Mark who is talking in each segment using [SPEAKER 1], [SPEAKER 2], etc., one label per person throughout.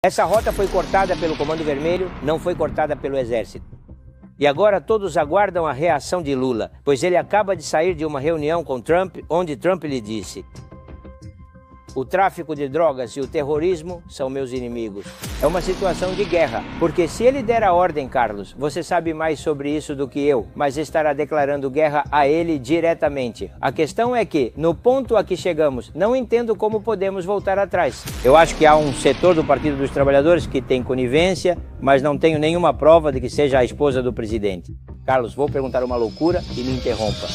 [SPEAKER 1] Essa rota foi cortada pelo Comando Vermelho, não foi cortada pelo Exército. E agora todos aguardam a reação de Lula, pois ele acaba de sair de uma reunião com Trump, onde Trump lhe disse: o tráfico de drogas e o terrorismo são meus inimigos. É uma situação de guerra, porque se ele der a ordem, Carlos, você sabe mais sobre isso do que eu, mas estará declarando guerra a ele diretamente. A questão é que, no ponto a que chegamos, não entendo como podemos voltar atrás. Eu acho que há um setor do Partido dos Trabalhadores que tem conivência, mas não tenho nenhuma prova de que seja a esposa do presidente. Carlos, vou perguntar uma loucura e me interrompa.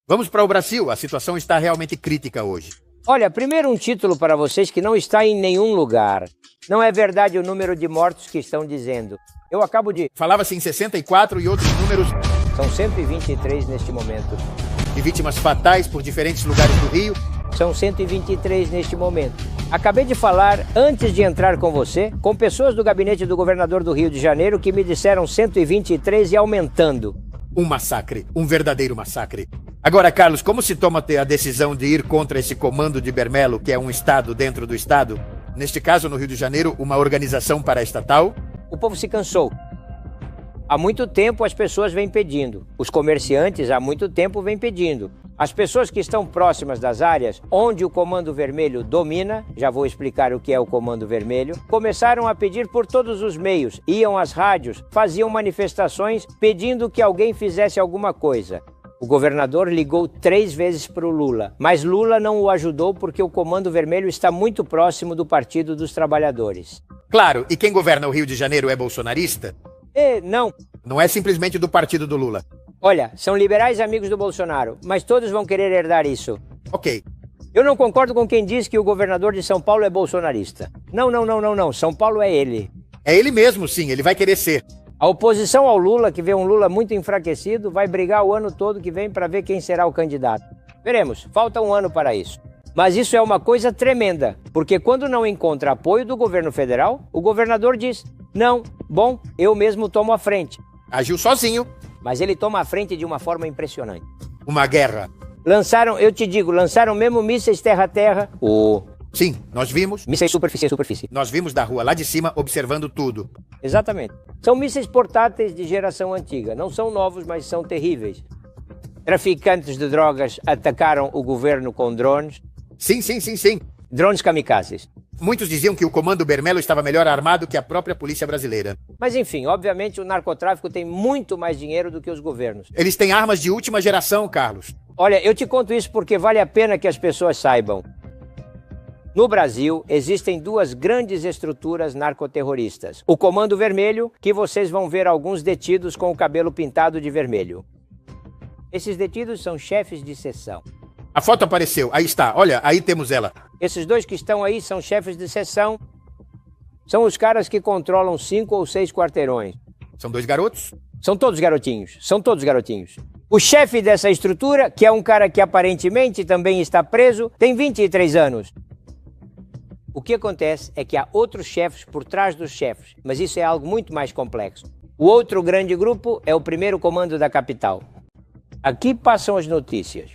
[SPEAKER 2] Vamos para o Brasil. A situação está realmente crítica hoje.
[SPEAKER 1] Olha, primeiro um título para vocês que não está em nenhum lugar. Não é verdade o número de mortos que estão dizendo. Eu acabo de...
[SPEAKER 2] Falava-se em 64 e outros números...
[SPEAKER 1] São 123 neste momento.
[SPEAKER 2] De vítimas fatais por diferentes lugares do Rio.
[SPEAKER 1] São 123 neste momento. Acabei de falar, antes de entrar com você, com pessoas do gabinete do governador do Rio de Janeiro que me disseram 123 e aumentando.
[SPEAKER 2] Um massacre, um verdadeiro massacre. Agora, Carlos, como se toma a decisão de ir contra esse comando de Bermelo, que é um estado dentro do estado? Neste caso, no Rio de Janeiro, uma organização paraestatal?
[SPEAKER 1] O povo se cansou. Há muito tempo as pessoas vêm pedindo. Os comerciantes há muito tempo vêm pedindo. As pessoas que estão próximas das áreas onde o Comando Vermelho domina, já vou explicar o que é o Comando Vermelho, começaram a pedir por todos os meios, iam às rádios, faziam manifestações pedindo que alguém fizesse alguma coisa. O governador ligou 3 vezes para o Lula, mas Lula não o ajudou porque o Comando Vermelho está muito próximo do Partido dos Trabalhadores.
[SPEAKER 2] Claro, e quem governa o Rio de Janeiro é bolsonarista?
[SPEAKER 1] Não.
[SPEAKER 2] Não é simplesmente do partido do Lula.
[SPEAKER 1] Olha, são liberais amigos do Bolsonaro, mas todos vão querer herdar isso.
[SPEAKER 2] Ok.
[SPEAKER 1] Eu não concordo com quem diz que o governador de São Paulo é bolsonarista. Não. São Paulo é ele.
[SPEAKER 2] É ele mesmo, sim. Ele vai querer ser.
[SPEAKER 1] A oposição ao Lula, que vê um Lula muito enfraquecido, vai brigar o ano todo que vem para ver quem será o candidato. Veremos, falta um ano para isso. Mas isso é uma coisa tremenda, porque quando não encontra apoio do governo federal, o governador diz: não, bom, eu mesmo tomo a frente.
[SPEAKER 2] Agiu sozinho.
[SPEAKER 1] Mas ele toma a frente de uma forma impressionante.
[SPEAKER 2] Uma guerra.
[SPEAKER 1] Lançaram mesmo mísseis terra-terra.
[SPEAKER 2] Sim, nós vimos.
[SPEAKER 1] Mísseis superfície.
[SPEAKER 2] Nós vimos da rua lá de cima observando tudo.
[SPEAKER 1] Exatamente. São mísseis portáteis de geração antiga. Não são novos, mas são terríveis. Traficantes de drogas atacaram o governo com drones.
[SPEAKER 2] Sim.
[SPEAKER 1] Drones kamikazes.
[SPEAKER 2] Muitos diziam que o Comando Bermelo estava melhor armado que a própria polícia brasileira.
[SPEAKER 1] Mas enfim, obviamente o narcotráfico tem muito mais dinheiro do que os governos.
[SPEAKER 2] Eles têm armas de última geração, Carlos.
[SPEAKER 1] Olha, eu te conto isso porque vale a pena que as pessoas saibam. No Brasil, existem 2 grandes estruturas narcoterroristas. O Comando Vermelho, que vocês vão ver alguns detidos com o cabelo pintado de vermelho. Esses detidos são chefes de seção.
[SPEAKER 2] A foto apareceu, aí está, olha, aí temos ela.
[SPEAKER 1] Esses 2 que estão aí são chefes de seção. São os caras que controlam 5 ou 6 quarteirões.
[SPEAKER 2] São 2 garotos?
[SPEAKER 1] São todos garotinhos. O chefe dessa estrutura, que é um cara que aparentemente também está preso, tem 23 anos. O que acontece é que há outros chefes por trás dos chefes, mas isso é algo muito mais complexo. O outro grande grupo é o 1º Comando da Capital. Aqui passam as notícias.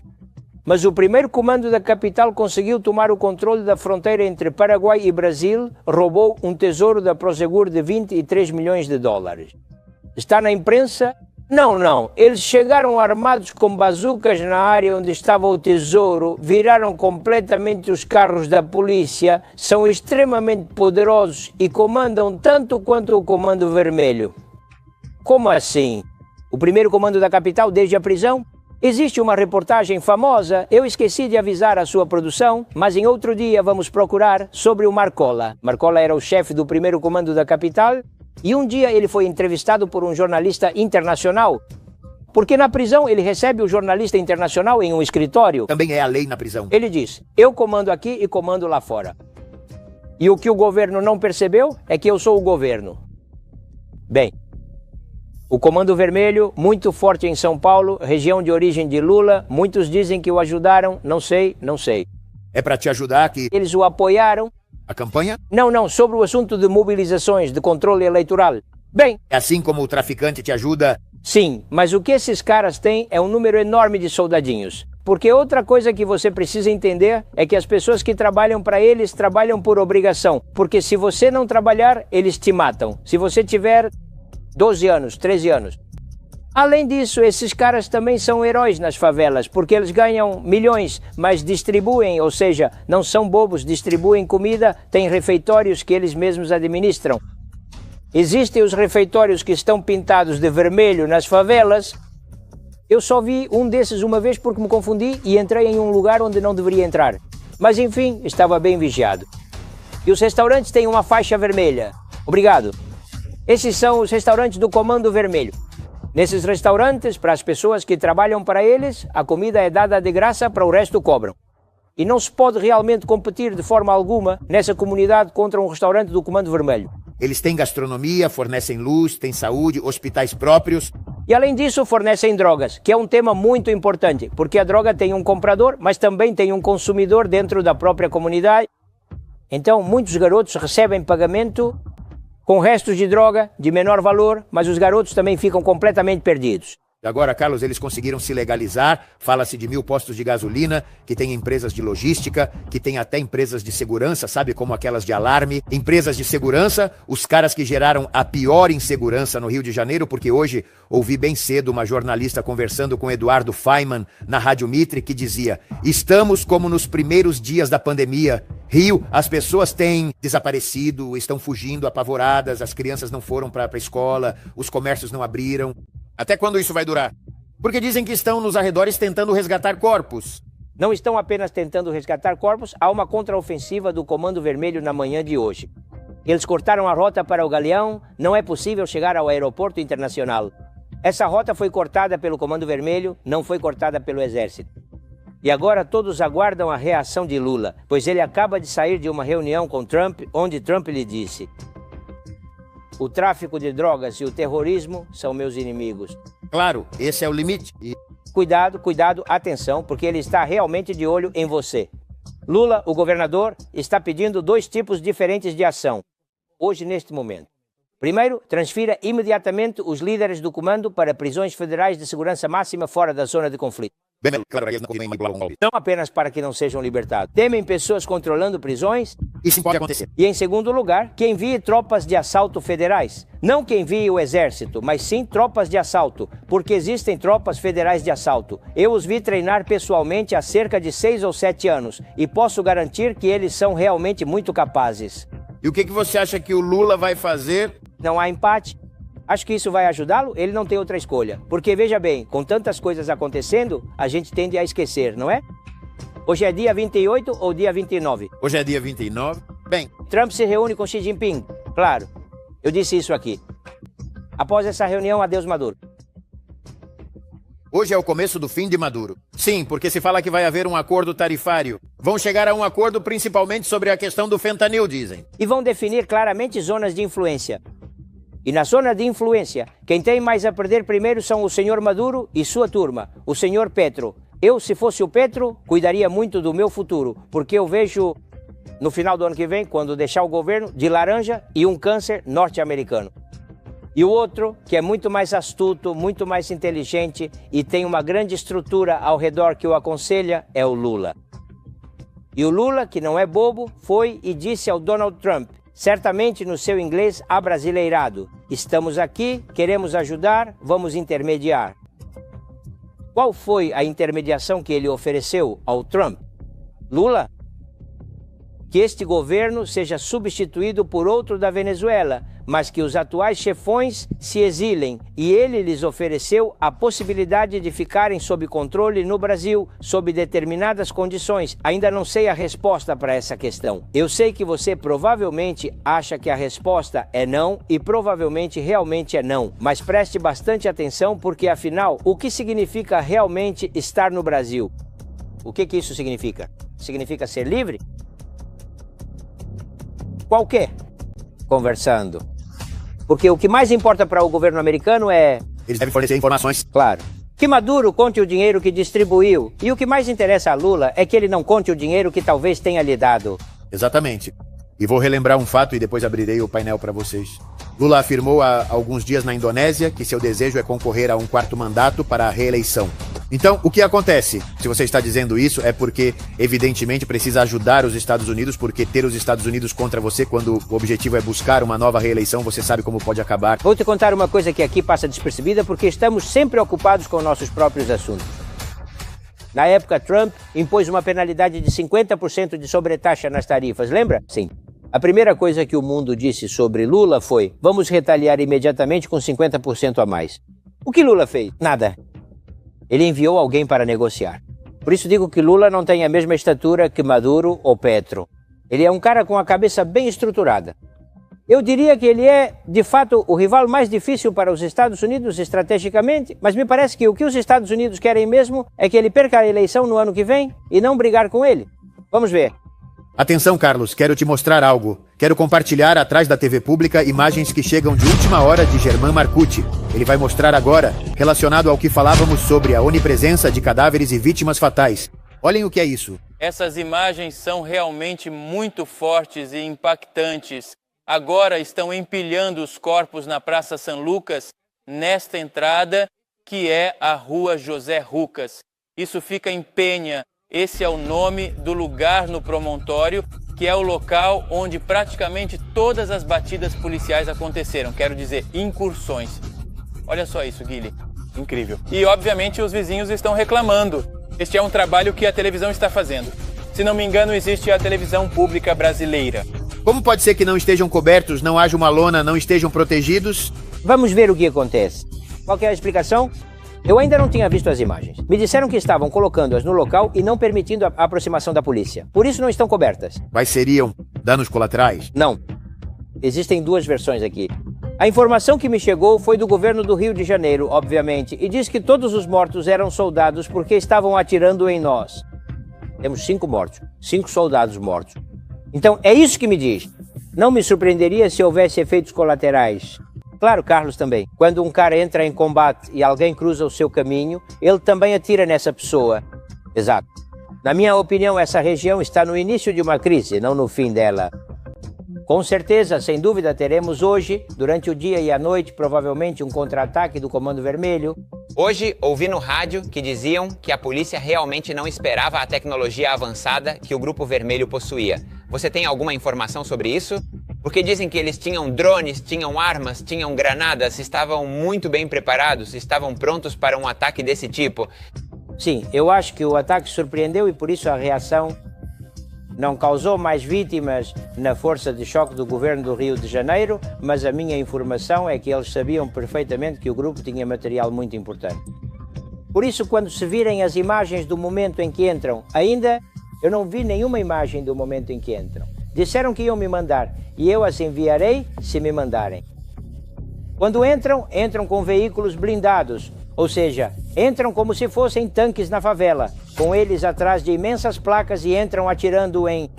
[SPEAKER 1] Mas o 1º Comando da Capital conseguiu tomar o controle da fronteira entre Paraguai e Brasil, roubou um tesouro da Prosegur de 23 milhões de dólares. Está na imprensa? Não. Eles chegaram armados com bazucas na área onde estava o tesouro, viraram completamente os carros da polícia, são extremamente poderosos e comandam tanto quanto o Comando Vermelho. Como assim? O 1º Comando da Capital desde a prisão? Existe uma reportagem famosa, eu esqueci de avisar a sua produção, mas em outro dia vamos procurar, sobre o Marcola. Marcola era o chefe do 1º Comando da Capital e um dia ele foi entrevistado por um jornalista internacional, porque na prisão ele recebe o jornalista internacional em um escritório.
[SPEAKER 2] Também é a lei na prisão.
[SPEAKER 1] Ele diz: eu comando aqui e comando lá fora. E o que o governo não percebeu é que eu sou o governo. Bem, o Comando Vermelho, muito forte em São Paulo, região de origem de Lula, muitos dizem que o ajudaram, não sei.
[SPEAKER 2] É para te ajudar que...
[SPEAKER 1] Eles o apoiaram.
[SPEAKER 2] A campanha?
[SPEAKER 1] Não, sobre o assunto de mobilizações, de controle eleitoral. Bem...
[SPEAKER 2] É assim como o traficante te ajuda?
[SPEAKER 1] Sim, mas o que esses caras têm é um número enorme de soldadinhos. Porque outra coisa que você precisa entender é que as pessoas que trabalham para eles trabalham por obrigação. Porque se você não trabalhar, eles te matam. Se você tiver 12 anos, 13 anos. Além disso, esses caras também são heróis nas favelas, porque eles ganham milhões, mas distribuem, ou seja, não são bobos, distribuem comida, têm refeitórios que eles mesmos administram. Existem os refeitórios que estão pintados de vermelho nas favelas. Eu só vi um desses uma vez porque me confundi e entrei em um lugar onde não deveria entrar. Mas enfim, estava bem vigiado. E os restaurantes têm uma faixa vermelha. Obrigado. Esses são os restaurantes do Comando Vermelho. Nesses restaurantes, para as pessoas que trabalham para eles, a comida é dada de graça, para o resto cobram. E não se pode realmente competir de forma alguma nessa comunidade contra um restaurante do Comando Vermelho.
[SPEAKER 2] Eles têm gastronomia, fornecem luz, têm saúde, hospitais próprios.
[SPEAKER 1] E além disso, fornecem drogas, que é um tema muito importante, porque a droga tem um comprador, mas também tem um consumidor dentro da própria comunidade. Então, muitos garotos recebem pagamento com restos de droga de menor valor, mas os garotos também ficam completamente perdidos.
[SPEAKER 2] Agora, Carlos, eles conseguiram se legalizar, fala-se de 1.000 postos de gasolina, que tem empresas de logística, que tem até empresas de segurança, sabe, como aquelas de alarme. Empresas de segurança, os caras que geraram a pior insegurança no Rio de Janeiro, porque hoje ouvi bem cedo uma jornalista conversando com Eduardo Feynman na Rádio Mitre, que dizia: estamos como nos primeiros dias da pandemia. Rio, as pessoas têm desaparecido, estão fugindo apavoradas, as crianças não foram para a escola, os comércios não abriram. Até quando isso vai durar? Porque dizem que estão nos arredores tentando resgatar corpos.
[SPEAKER 1] Não estão apenas tentando resgatar corpos, há uma contraofensiva do Comando Vermelho na manhã de hoje. Eles cortaram a rota para o Galeão, não é possível chegar ao aeroporto internacional. Essa rota foi cortada pelo Comando Vermelho, não foi cortada pelo Exército. E agora todos aguardam a reação de Lula, pois ele acaba de sair de uma reunião com Trump, onde Trump lhe disse: o tráfico de drogas e o terrorismo são meus inimigos.
[SPEAKER 2] Claro, esse é o limite.
[SPEAKER 1] Cuidado, cuidado, atenção, porque ele está realmente de olho em você. Lula, o governador, está pedindo 2 tipos diferentes de ação, hoje neste momento. Primeiro, transfira imediatamente os líderes do comando para prisões federais de segurança máxima fora da zona de conflito. Não apenas para que não sejam libertados. Temem pessoas controlando prisões.
[SPEAKER 2] Isso pode acontecer.
[SPEAKER 1] E em segundo lugar, que envie tropas de assalto federais. Não que envie o exército, mas sim tropas de assalto, porque existem tropas federais de assalto. Eu os vi treinar pessoalmente há cerca de 6 ou 7 anos e posso garantir que eles são realmente muito capazes.
[SPEAKER 2] E o que você acha que o Lula vai fazer?
[SPEAKER 1] Não há empate. Acho que isso vai ajudá-lo? Ele não tem outra escolha. Porque, veja bem, com tantas coisas acontecendo, a gente tende a esquecer, não é? Hoje é dia 28 ou dia 29?
[SPEAKER 2] Hoje é dia 29. Bem,
[SPEAKER 1] Trump se reúne com Xi Jinping. Claro, eu disse isso aqui. Após essa reunião, adeus Maduro.
[SPEAKER 2] Hoje é o começo do fim de Maduro. Sim, porque se fala que vai haver um acordo tarifário. Vão chegar a um acordo principalmente sobre a questão do fentanil, dizem.
[SPEAKER 1] E vão definir claramente zonas de influência. E na zona de influência, quem tem mais a perder primeiro são o senhor Maduro e sua turma, o senhor Petro. Eu, se fosse o Petro, cuidaria muito do meu futuro, porque eu vejo, no final do ano que vem, quando deixar o governo, de laranja e um câncer norte-americano. E o outro, que é muito mais astuto, muito mais inteligente e tem uma grande estrutura ao redor que o aconselha, é o Lula. E o Lula, que não é bobo, foi e disse ao Donald Trump, certamente no seu inglês abrasileirado: estamos aqui, queremos ajudar, vamos intermediar. Qual foi a intermediação que ele ofereceu ao Trump? Lula? Que este governo seja substituído por outro da Venezuela, mas que os atuais chefões se exilem, e ele lhes ofereceu a possibilidade de ficarem sob controle no Brasil, sob determinadas condições. Ainda não sei a resposta para essa questão. Eu sei que você provavelmente acha que a resposta é não, e provavelmente realmente é não, mas preste bastante atenção, porque afinal, o que significa realmente estar no Brasil? O que isso significa? Significa ser livre? Qual que? Conversando. Porque o que mais importa para o governo americano é...
[SPEAKER 2] Eles devem fornecer informações.
[SPEAKER 1] Claro. Que Maduro conte o dinheiro que distribuiu. E o que mais interessa a Lula é que ele não conte o dinheiro que talvez tenha lhe dado.
[SPEAKER 2] Exatamente. E vou relembrar um fato e depois abrirei o painel para vocês. Lula afirmou há alguns dias na Indonésia que seu desejo é concorrer a um 4º mandato para a reeleição. Então, o que acontece? Se você está dizendo isso, é porque, evidentemente, precisa ajudar os Estados Unidos, porque ter os Estados Unidos contra você, quando o objetivo é buscar uma nova reeleição, você sabe como pode acabar.
[SPEAKER 1] Vou te contar uma coisa que aqui passa despercebida, porque estamos sempre ocupados com nossos próprios assuntos. Na época, Trump impôs uma penalidade de 50% de sobretaxa nas tarifas, lembra? Sim. A primeira coisa que o mundo disse sobre Lula foi: vamos retaliar imediatamente com 50% a mais. O que Lula fez? Nada. Ele enviou alguém para negociar. Por isso digo que Lula não tem a mesma estatura que Maduro ou Petro. Ele é um cara com a cabeça bem estruturada. Eu diria que ele é, de fato, o rival mais difícil para os Estados Unidos estrategicamente, mas me parece que o que os Estados Unidos querem mesmo é que ele perca a eleição no ano que vem e não brigar com ele. Vamos ver.
[SPEAKER 2] Atenção, Carlos, quero te mostrar algo. Quero compartilhar atrás da TV pública imagens que chegam de última hora de Germán Marcucci. Ele vai mostrar agora, relacionado ao que falávamos sobre a onipresença de cadáveres e vítimas fatais. Olhem o que é isso.
[SPEAKER 3] Essas imagens são realmente muito fortes e impactantes. Agora estão empilhando os corpos na Praça São Lucas, nesta entrada, que é a Rua José Rucas. Isso fica em Penha. Esse é o nome do lugar no promontório, que é o local onde praticamente todas as batidas policiais aconteceram. Quero dizer, incursões. Olha só isso, Guilherme. Incrível. E, obviamente, os vizinhos estão reclamando. Este é um trabalho que a televisão está fazendo. Se não me engano, existe a televisão pública brasileira.
[SPEAKER 2] Como pode ser que não estejam cobertos, não haja uma lona, não estejam protegidos?
[SPEAKER 1] Vamos ver o que acontece. Qual que é a explicação? Eu ainda não tinha visto as imagens. Me disseram que estavam colocando-as no local e não permitindo a aproximação da polícia. Por isso não estão cobertas.
[SPEAKER 2] Mas seriam danos colaterais?
[SPEAKER 1] Não. Existem duas versões aqui. A informação que me chegou foi do governo do Rio de Janeiro, obviamente, e diz que todos os mortos eram soldados porque estavam atirando em nós. Temos 5 mortos, 5 soldados mortos. Então, é isso que me diz. Não me surpreenderia se houvesse efeitos colaterais. Claro, Carlos, também. Quando um cara entra em combate e alguém cruza o seu caminho, ele também atira nessa pessoa. Exato. Na minha opinião, essa região está no início de uma crise, não no fim dela. Com certeza, sem dúvida, teremos hoje, durante o dia e a noite, provavelmente um contra-ataque do Comando Vermelho.
[SPEAKER 4] Hoje, ouvi no rádio que diziam que a polícia realmente não esperava a tecnologia avançada que o Grupo Vermelho possuía. Você tem alguma informação sobre isso? Porque dizem que eles tinham drones, tinham armas, tinham granadas, estavam muito bem preparados, estavam prontos para um ataque desse tipo.
[SPEAKER 1] Sim, eu acho que o ataque surpreendeu e por isso a reação não causou mais vítimas na força de choque do governo do Rio de Janeiro, mas a minha informação é que eles sabiam perfeitamente que o grupo tinha material muito importante. Por isso, quando se virem as imagens do momento em que entram, ainda eu não vi nenhuma imagem do momento em que entram. Disseram que iam me mandar e eu as enviarei se me mandarem. Quando entram, entram com veículos blindados, ou seja, entram como se fossem tanques na favela, com eles atrás de imensas placas e entram atirando em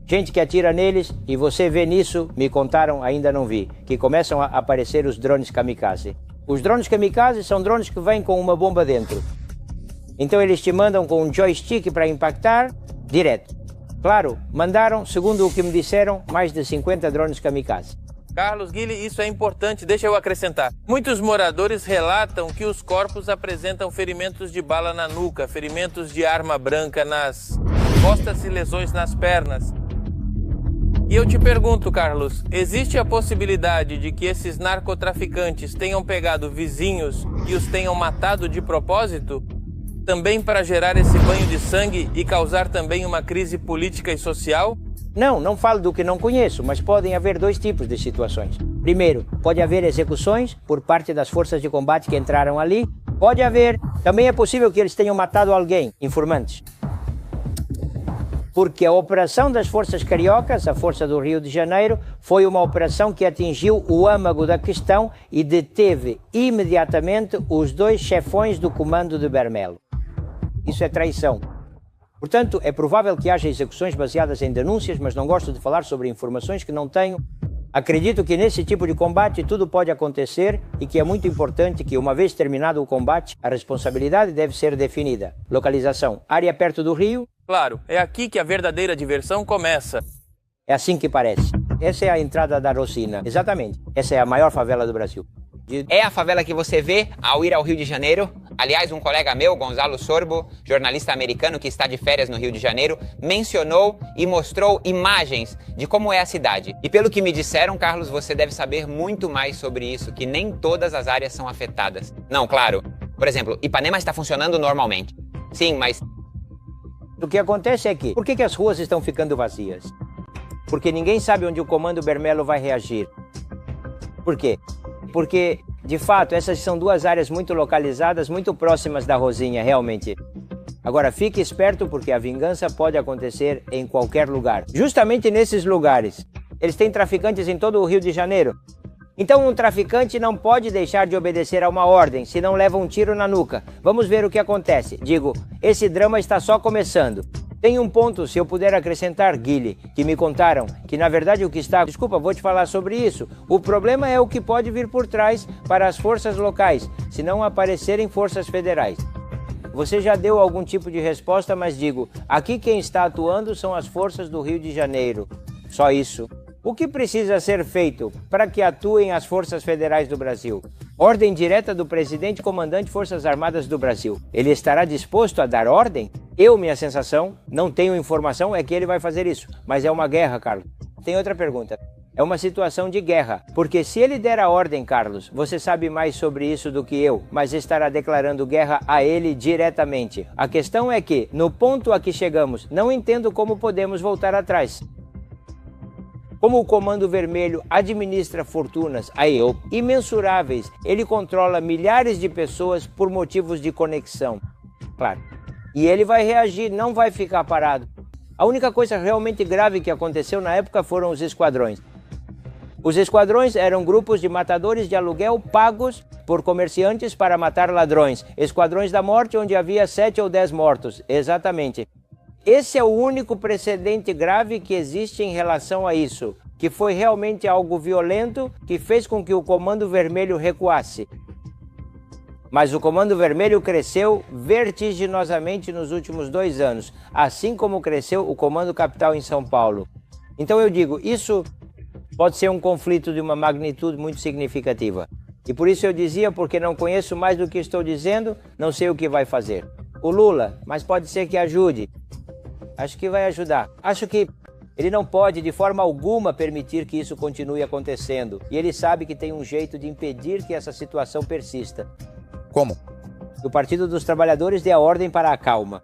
[SPEAKER 1] gente que atira neles, e você vê nisso, me contaram, ainda não vi, que começam a aparecer os drones kamikaze. Os drones kamikaze são drones que vêm com uma bomba dentro. Então eles te mandam com um joystick para impactar direto. Claro, mandaram, segundo o que me disseram, mais de 50 drones kamikaze.
[SPEAKER 3] Carlos, Guilherme, isso é importante, deixa eu acrescentar. Muitos moradores relatam que os corpos apresentam ferimentos de bala na nuca, ferimentos de arma branca nas costas e lesões nas pernas. E eu te pergunto, Carlos, existe a possibilidade de que esses narcotraficantes tenham pegado vizinhos e os tenham matado de propósito? Também para gerar esse banho de sangue e causar também uma crise política e social?
[SPEAKER 1] Não falo do que não conheço, mas podem haver dois tipos de situações. Primeiro, pode haver execuções por parte das forças de combate que entraram ali. Pode haver, também é possível que eles tenham matado alguém, informantes. Porque a operação das forças cariocas, a força do Rio de Janeiro, foi uma operação que atingiu o âmago da questão e deteve imediatamente os 2 chefões do comando de Bermelo. Isso é traição. Portanto, é provável que haja execuções baseadas em denúncias, mas não gosto de falar sobre informações que não tenho. Acredito que nesse tipo de combate tudo pode acontecer e que é muito importante que, uma vez terminado o combate, a responsabilidade deve ser definida. Localização: área perto do rio.
[SPEAKER 3] Claro, é aqui que a verdadeira diversão começa.
[SPEAKER 1] É assim que parece. Essa é a entrada da Rosina. Exatamente. Essa é a maior favela do Brasil.
[SPEAKER 4] É a favela que você vê ao ir ao Rio de Janeiro? Aliás, um colega meu, Gonzalo Sorbo, jornalista americano que está de férias no Rio de Janeiro, mencionou e mostrou imagens de como é a cidade. E pelo que me disseram, Carlos, você deve saber muito mais sobre isso, que nem todas as áreas são afetadas. Não, claro. Por exemplo, Ipanema está funcionando normalmente. Sim, mas...
[SPEAKER 1] O que acontece é que, por que as ruas estão ficando vazias? Porque ninguém sabe onde o Comando Bermelo vai reagir. Por quê? Porque, de fato, essas são duas áreas muito localizadas, muito próximas da Rosinha, realmente. Agora, fique esperto porque a vingança pode acontecer em qualquer lugar. Justamente nesses lugares. Eles têm traficantes em todo o Rio de Janeiro. Então, um traficante não pode deixar de obedecer a uma ordem, senão leva um tiro na nuca. Vamos ver o que acontece. Digo, esse drama está só começando. Tem um ponto, se eu puder acrescentar, Guile, que me contaram, que na verdade o que está... Desculpa, vou te falar sobre isso. O problema é o que pode vir por trás para as forças locais, se não aparecerem forças federais. Você já deu algum tipo de resposta, mas digo, aqui quem está atuando são as forças do Rio de Janeiro. Só isso. O que precisa ser feito para que atuem as forças federais do Brasil? Ordem direta do presidente comandante Forças Armadas do Brasil. Ele estará disposto a dar ordem? Minha sensação, não tenho informação, é que ele vai fazer isso. Mas é uma guerra, Carlos. Tem outra pergunta. É uma situação de guerra. Porque se ele der a ordem, Carlos, você sabe mais sobre isso do que eu, mas estará declarando guerra a ele diretamente. A questão é que, no ponto a que chegamos, não entendo como podemos voltar atrás. Como o Comando Vermelho administra fortunas imensuráveis, ele controla milhares de pessoas por motivos de conexão. Claro. E ele vai reagir, não vai ficar parado. A única coisa realmente grave que aconteceu na época foram os esquadrões. Os esquadrões eram grupos de matadores de aluguel pagos por comerciantes para matar ladrões. Esquadrões da morte, onde havia 7 ou 10 mortos. Exatamente. Esse é o único precedente grave que existe em relação a isso, que foi realmente algo violento que fez com que o Comando Vermelho recuasse. Mas o Comando Vermelho cresceu vertiginosamente nos últimos 2 anos, assim como cresceu o Comando Capital em São Paulo. Então eu digo, isso pode ser um conflito de uma magnitude muito significativa. E por isso eu dizia, porque não conheço mais do que estou dizendo, não sei o que vai fazer. O Lula, mas pode ser que ajude. Acho que vai ajudar. Acho que ele não pode, de forma alguma, permitir que isso continue acontecendo. E ele sabe que tem um jeito de impedir que essa situação persista.
[SPEAKER 5] Como?
[SPEAKER 1] O Partido dos Trabalhadores dê a ordem para a calma.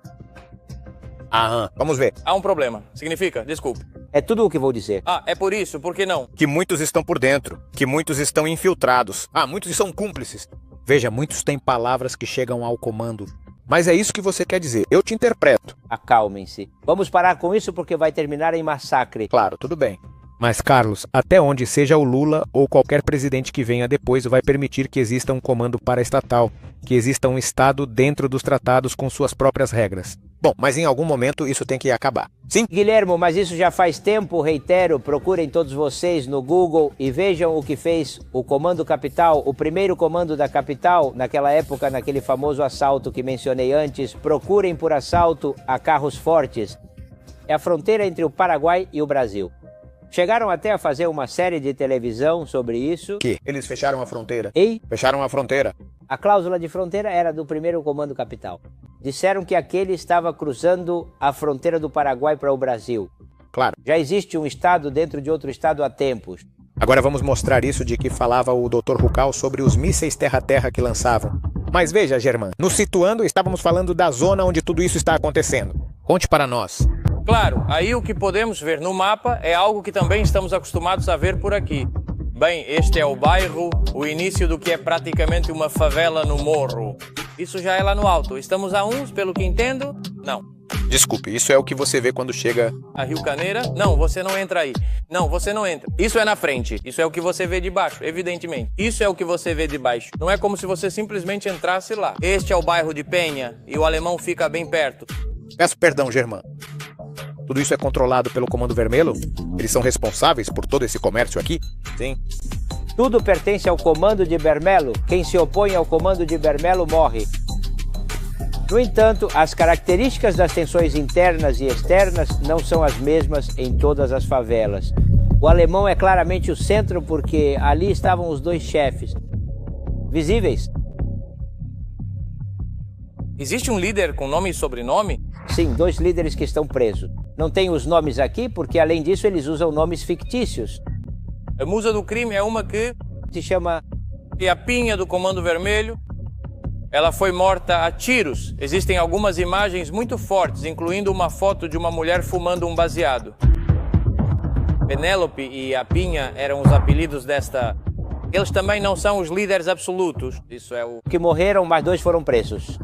[SPEAKER 5] Vamos ver.
[SPEAKER 3] Há um problema. Significa? Desculpe.
[SPEAKER 1] É tudo o que vou dizer.
[SPEAKER 3] É por isso? Por que não?
[SPEAKER 5] Que muitos estão por dentro, que muitos estão infiltrados. Muitos são cúmplices. Veja, muitos têm palavras que chegam ao comando. Mas é isso que você quer dizer. Eu te interpreto.
[SPEAKER 1] Acalmem-se. Vamos parar com isso porque vai terminar em massacre.
[SPEAKER 5] Claro, tudo bem. Mas, Carlos, até onde seja o Lula ou qualquer presidente que venha depois vai permitir que exista um comando paraestatal, que exista um Estado dentro dos tratados com suas próprias regras. Bom, mas em algum momento isso tem que acabar. Sim?
[SPEAKER 1] Guilhermo, mas isso já faz tempo, reitero, procurem todos vocês no Google e vejam o que fez o Comando Capital, o primeiro comando da capital, naquela época, naquele famoso assalto que mencionei antes. Procurem por assalto a carros fortes. É a fronteira entre o Paraguai e o Brasil. Chegaram até a fazer uma série de televisão sobre isso.
[SPEAKER 5] Que? Eles fecharam a fronteira.
[SPEAKER 1] Fecharam
[SPEAKER 5] a fronteira.
[SPEAKER 1] A cláusula de fronteira era do primeiro Comando Capital. Disseram que aquele estava cruzando a fronteira do Paraguai para o Brasil.
[SPEAKER 5] Claro.
[SPEAKER 1] Já existe um estado dentro de outro estado há tempos.
[SPEAKER 5] Agora vamos mostrar isso de que falava o Dr. Rucal sobre os mísseis terra-terra que lançavam. Mas veja, Germán, nos situando, estávamos falando da zona onde tudo isso está acontecendo. Conte para nós.
[SPEAKER 3] Claro, aí o que podemos ver no mapa é algo que também estamos acostumados a ver por aqui. Bem, este é o bairro, o início do que é praticamente uma favela no morro. Isso já é lá no alto. Estamos a uns, pelo que entendo? Não.
[SPEAKER 5] Desculpe, isso é o que você vê quando chega...
[SPEAKER 3] A Rio Caneira? Não, você não entra aí. Não, você não entra. Isso é na frente. Isso é o que você vê de baixo, evidentemente. Isso é o que você vê de baixo. Não é como se você simplesmente entrasse lá. Este é o bairro de Penha e o Alemão fica bem perto.
[SPEAKER 5] Peço perdão, Germán. Tudo isso é controlado pelo Comando Vermelho? Eles são responsáveis por todo esse comércio aqui?
[SPEAKER 1] Sim. Tudo pertence ao Comando de Bermelo. Quem se opõe ao Comando de Bermelo morre. No entanto, as características das tensões internas e externas não são as mesmas em todas as favelas. O Alemão é claramente o centro porque ali estavam os dois chefes. Visíveis.
[SPEAKER 3] Existe um líder com nome e sobrenome?
[SPEAKER 1] Sim, 2 líderes que estão presos. Não tem os nomes aqui porque, além disso, eles usam nomes fictícios.
[SPEAKER 3] A musa do crime é uma que
[SPEAKER 1] Se chama...
[SPEAKER 3] é a Pinha do Comando Vermelho. Ela foi morta a tiros. Existem algumas imagens muito fortes, incluindo uma foto de uma mulher fumando um baseado. Penélope e a Pinha eram os apelidos desta... Eles também não são os líderes absolutos. Isso é o...
[SPEAKER 1] que morreram, mas 2 foram presos.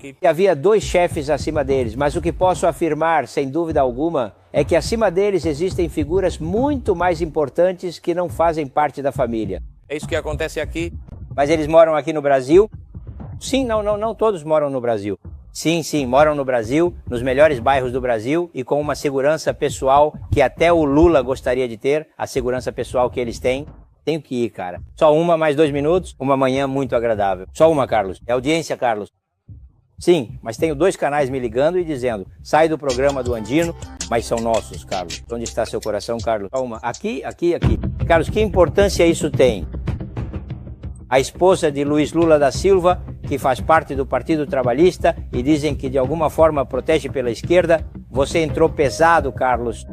[SPEAKER 1] E havia 2 chefes acima deles, mas o que posso afirmar, sem dúvida alguma, é que acima deles existem figuras muito mais importantes que não fazem parte da família.
[SPEAKER 3] É isso que acontece aqui.
[SPEAKER 1] Mas eles moram aqui no Brasil? Sim, não todos moram no Brasil. Sim, moram no Brasil, nos melhores bairros do Brasil e com uma segurança pessoal que até o Lula gostaria de ter, a segurança pessoal que eles têm. Tenho que ir, cara. Só uma, mais 2 minutos, uma manhã muito agradável. Só uma, Carlos. É audiência, Carlos. Sim, mas tenho 2 canais me ligando e dizendo, sai do programa do Andino, mas são nossos, Carlos. Onde está seu coração, Carlos? Só uma. Aqui. Carlos, que importância isso tem? A esposa de Luiz Lula da Silva, que faz parte do Partido Trabalhista e dizem que de alguma forma protege pela esquerda. Você entrou pesado, Carlos.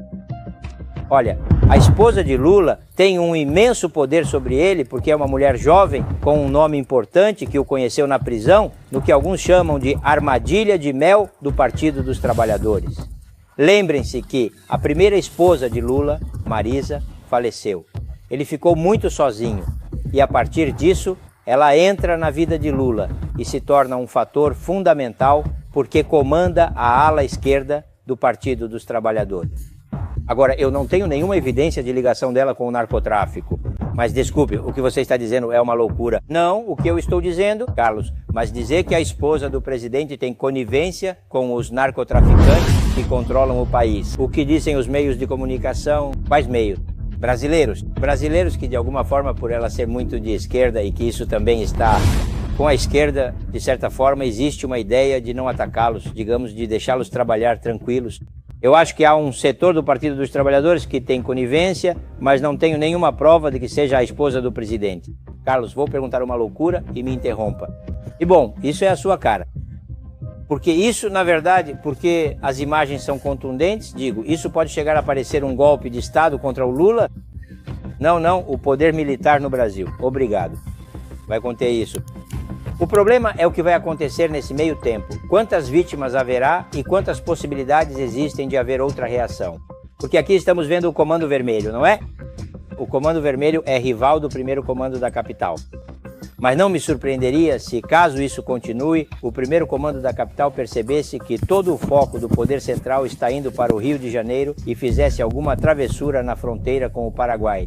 [SPEAKER 1] Olha, a esposa de Lula tem um imenso poder sobre ele porque é uma mulher jovem com um nome importante que o conheceu na prisão, no que alguns chamam de armadilha de mel do Partido dos Trabalhadores. Lembrem-se que a primeira esposa de Lula, Marisa, faleceu. Ele ficou muito sozinho e a partir disso ela entra na vida de Lula e se torna um fator fundamental porque comanda a ala esquerda do Partido dos Trabalhadores. Agora, eu não tenho nenhuma evidência de ligação dela com o narcotráfico. Mas desculpe, o que você está dizendo é uma loucura. Não, o que eu estou dizendo, Carlos, mas dizer que a esposa do presidente tem conivência com os narcotraficantes que controlam o país. O que dizem os meios de comunicação? Quais meios? Brasileiros. Brasileiros que de alguma forma, por ela ser muito de esquerda e que isso também está com a esquerda, de certa forma, existe uma ideia de não atacá-los, digamos, de deixá-los trabalhar tranquilos. Eu acho que há um setor do Partido dos Trabalhadores que tem conivência, mas não tenho nenhuma prova de que seja a esposa do presidente. Carlos, vou perguntar uma loucura e me interrompa. E bom, isso é a sua cara. Porque isso, na verdade, porque as imagens são contundentes, digo, isso pode chegar a parecer um golpe de Estado contra o Lula? Não, o poder militar no Brasil. Obrigado. Vai conter isso. O problema é o que vai acontecer nesse meio tempo. Quantas vítimas haverá e quantas possibilidades existem de haver outra reação? Porque aqui estamos vendo o Comando Vermelho, não é? O Comando Vermelho é rival do primeiro comando da capital. Mas não me surpreenderia se, caso isso continue, o primeiro comando da capital percebesse que todo o foco do poder central está indo para o Rio de Janeiro e fizesse alguma travessura na fronteira com o Paraguai.